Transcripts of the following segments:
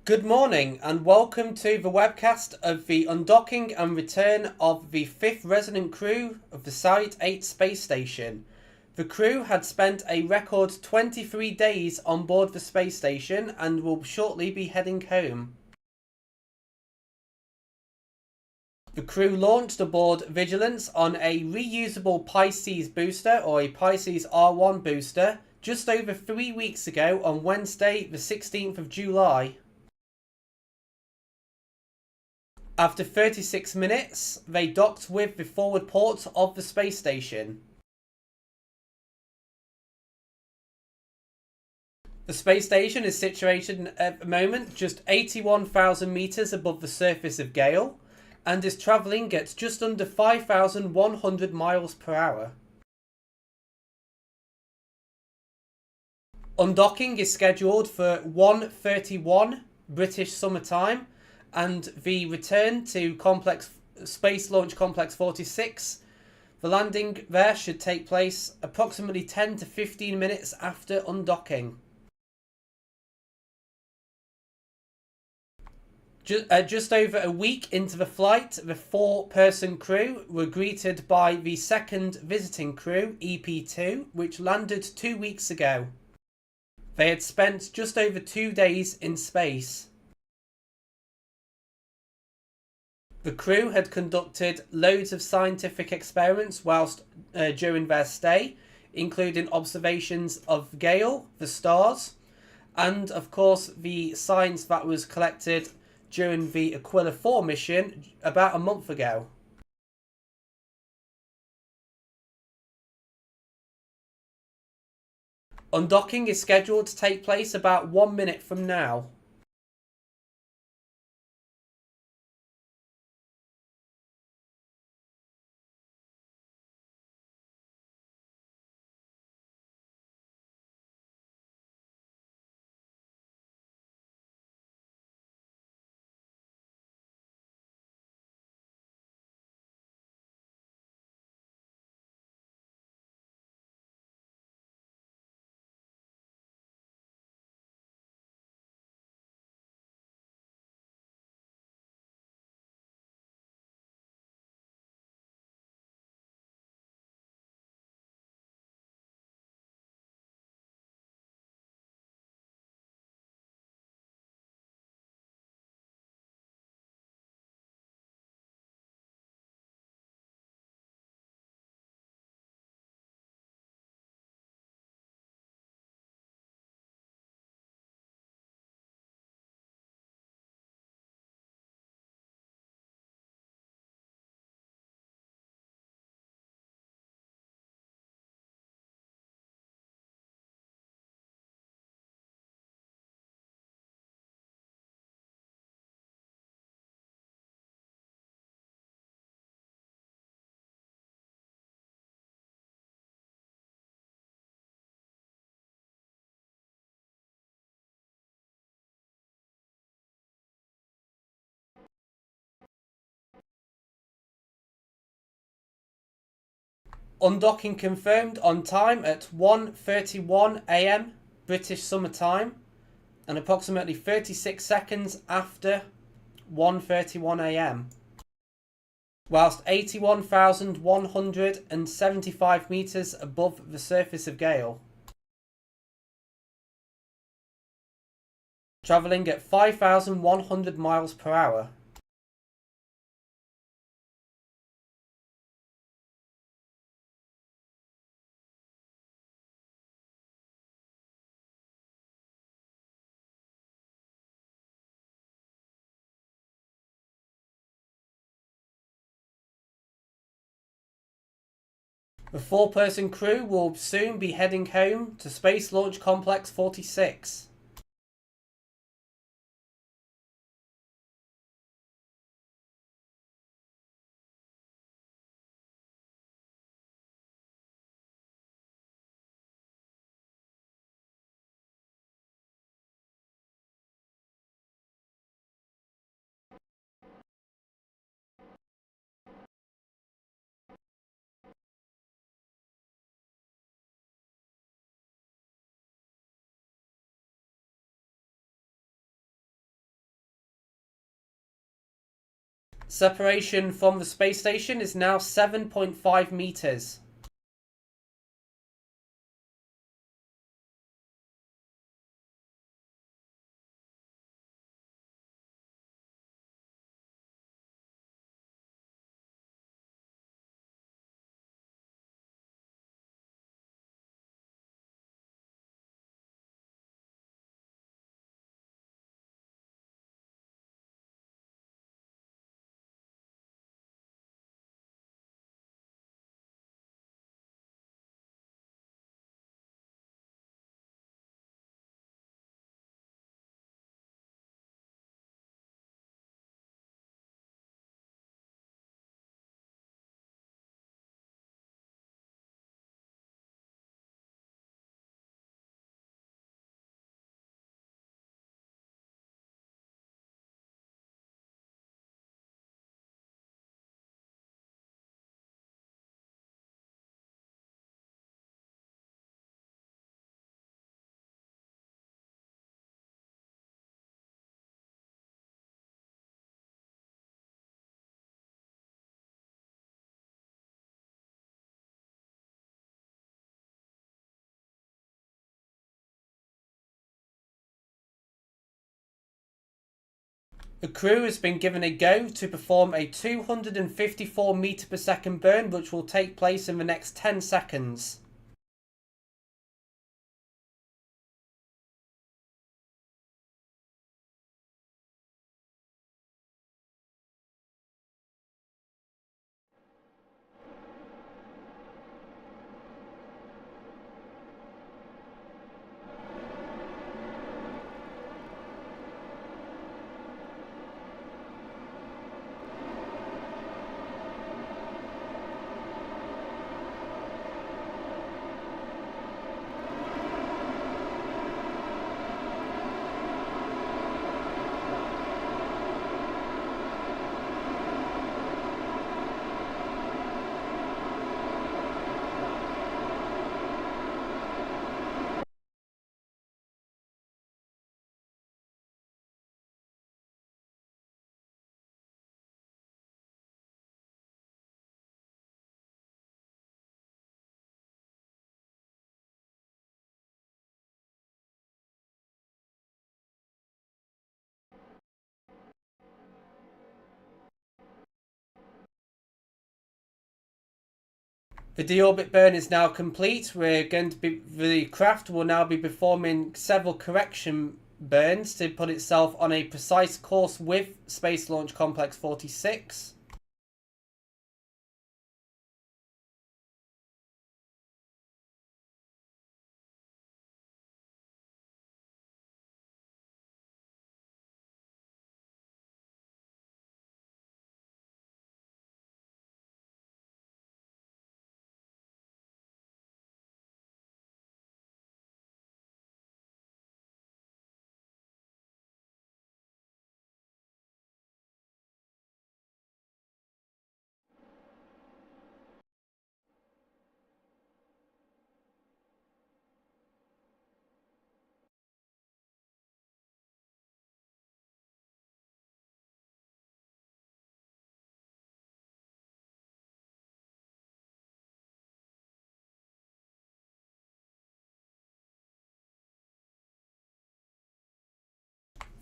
Good morning and welcome to the webcast of the undocking and return of the 5th resident crew of the Salyut 8 space station. The crew had spent a record 23 days on board the space station and will shortly be heading home. The crew launched aboard Vigilance on a reusable Pisces booster or a Pisces R1 booster just over 3 weeks ago on Wednesday the 16th of July. After 36 minutes, they docked with the forward port of the space station. The space station is situated at the moment just 81,000 meters above the surface of Gael and is travelling at just under 5,100 miles per hour. Undocking is scheduled for 1:31 British Summer Time, and the return to Space Launch Complex 46. The landing there should take place approximately 10 to 15 minutes after undocking. Just over a week into the flight, the 4-person crew were greeted by the second visiting crew, EP2, which landed 2 weeks ago. They had spent just over 2 days in space. The crew had conducted loads of scientific experiments whilst during their stay, including observations of Gael, the stars, and of course the science that was collected during the Aquila 4 mission about a month ago. Undocking is scheduled to take place about 1 minute from now. Undocking confirmed on time at 1:31 AM British Summer Time and approximately 36 seconds after 1:31 AM. Whilst 81,175 metres above the surface of Gael. Travelling at 5,100 miles per hour. The 4-person crew will soon be heading home to Space Launch Complex 46. Separation from the space station is now 7.5 meters. The crew has been given a go to perform a 254 meter per second burn, which will take place in the next 10 seconds. The deorbit burn is now complete. The craft will now be performing several correction burns to put itself on a precise course with Space Launch Complex 46.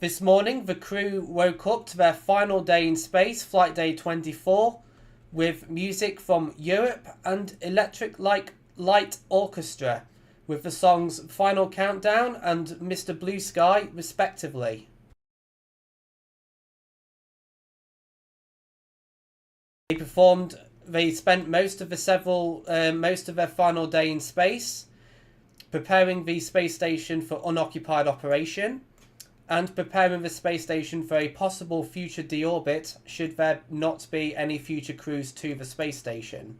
This morning, the crew woke up to their final day in space, flight day 24, with music from Europe and Electric Light Orchestra, with the songs Final Countdown and Mr. Blue Sky, respectively. They spent most of their final day in space, preparing the space station for unoccupied operation, and preparing the space station for a possible future deorbit should there not be any future crews to the space station.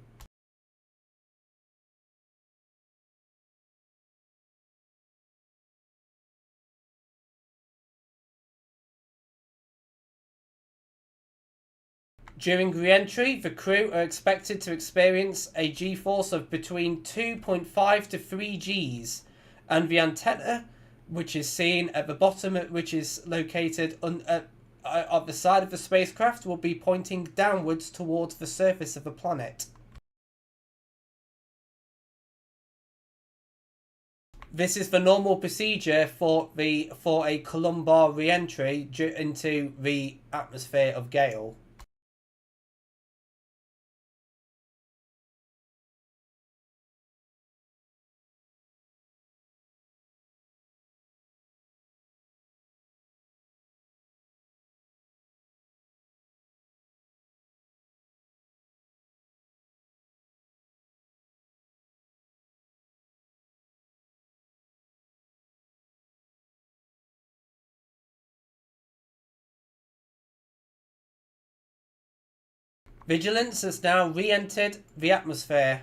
During re-entry, the crew are expected to experience a G-force of between 2.5 to 3 Gs, and the antenna, which is seen at the bottom, which is located of the side of the spacecraft will be pointing downwards towards the surface of the planet. This is the normal procedure for a Columbar re-entry into the atmosphere of Gael. Vigilance has now re-entered the atmosphere.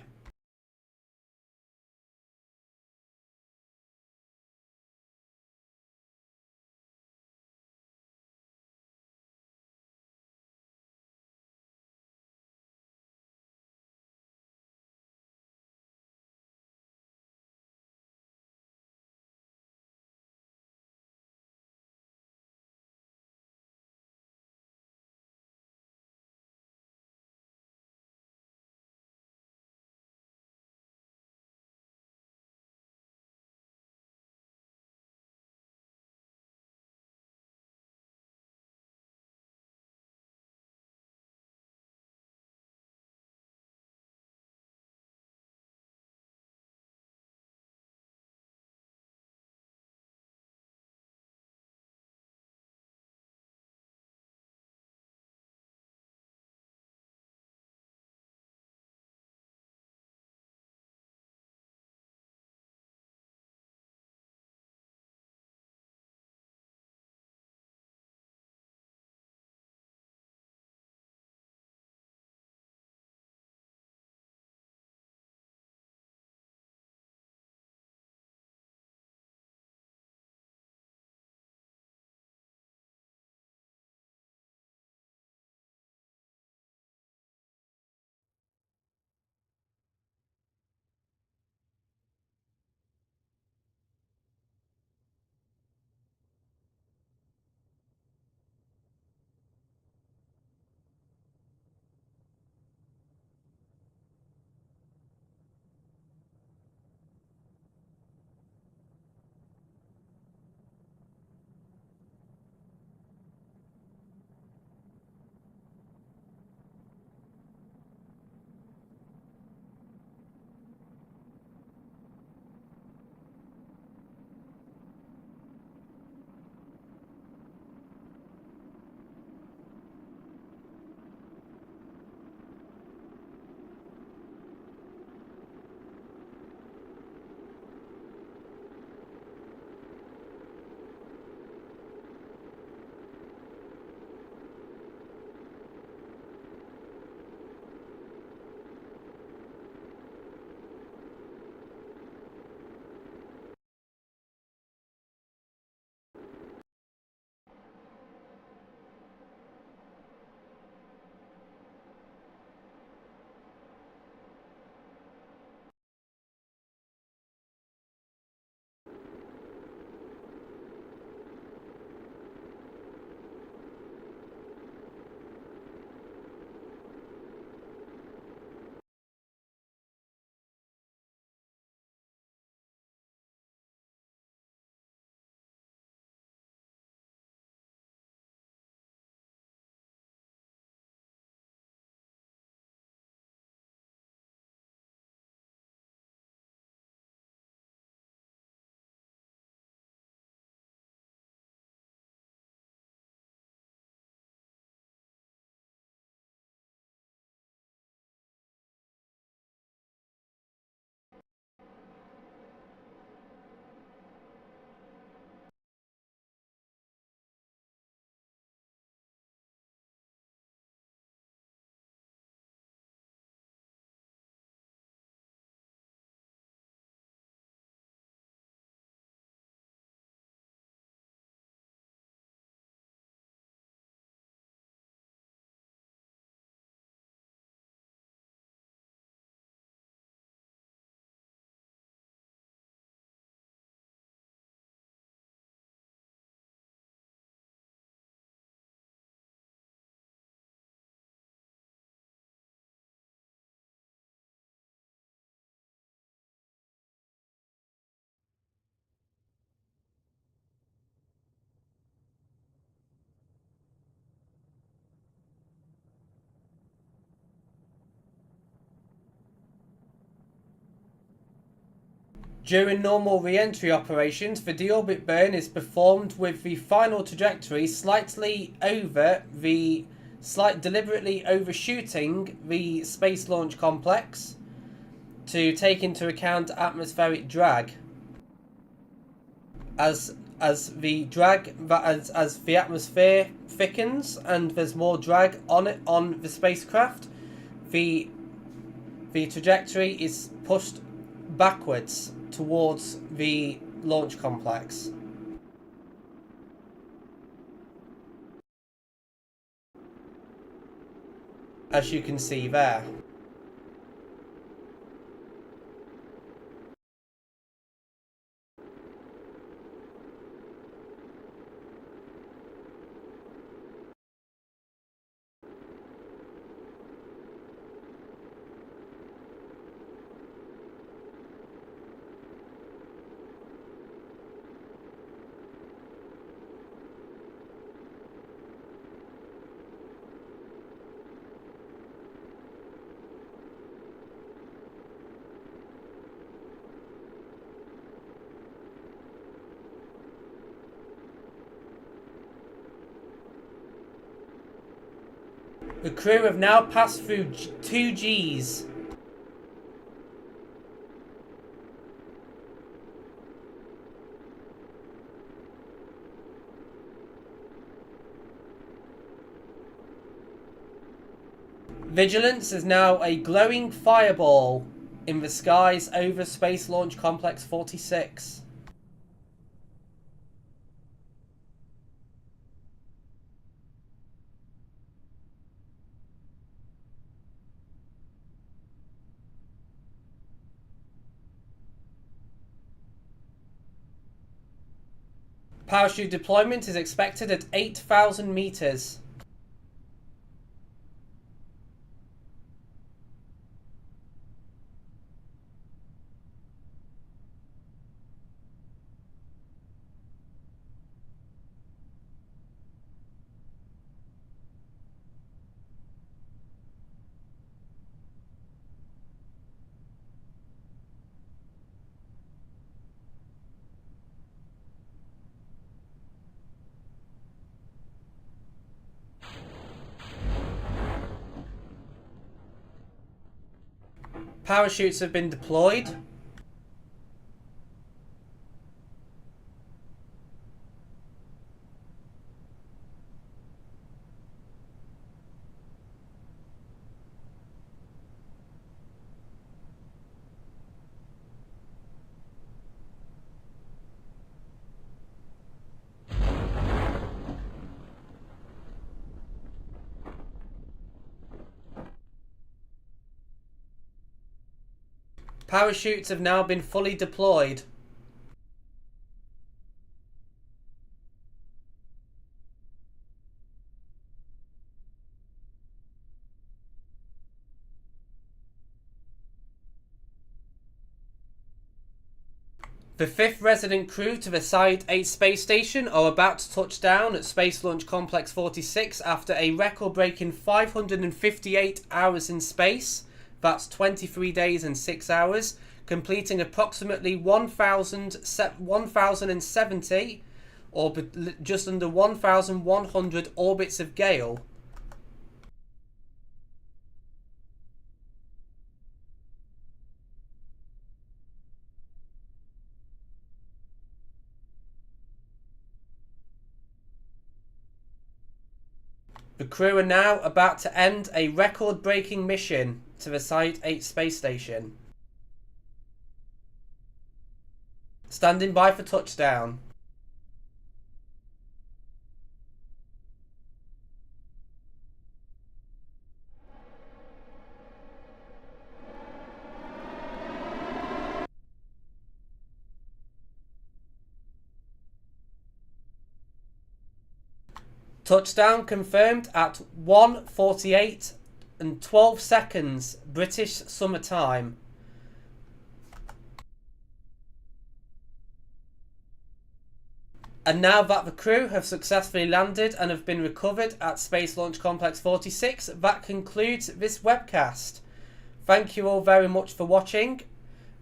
During normal re-entry operations, the deorbit burn is performed with the final trajectory deliberately overshooting the Space Launch Complex to take into account atmospheric drag. As the atmosphere thickens and there's more drag on the spacecraft, the trajectory is pushed backwards towards the launch complex. As you can see there. The crew have now passed through 2 Gs. Vigilance is now a glowing fireball in the skies over Space Launch Complex 46. Parachute deployment is expected at 8,000 meters. Parachutes have been deployed. Parachutes have now been fully deployed. The 5th resident crew to the Salyut 8 space station are about to touch down at Space Launch Complex 46 after a record-breaking 558 hours in space. That's 23 days and 6 hours, completing approximately 1,070, or just under 1,100 orbits of Gael. The crew are now about to end a record-breaking mission to the Salyut 8 space station. Standing by for touchdown. Touchdown confirmed at 1:48 and 12 seconds British Summer Time. And now that the crew have successfully landed and have been recovered at Space Launch Complex 46, that concludes this webcast. Thank you all very much for watching.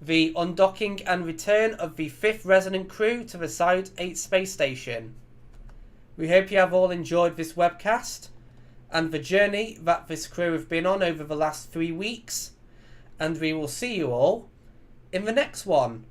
the undocking and return of the 5th Resonant crew to the Salyut 8 space station. We hope you have all enjoyed this webcast and the journey that this crew have been on over the last 3 weeks, and we will see you all in the next one.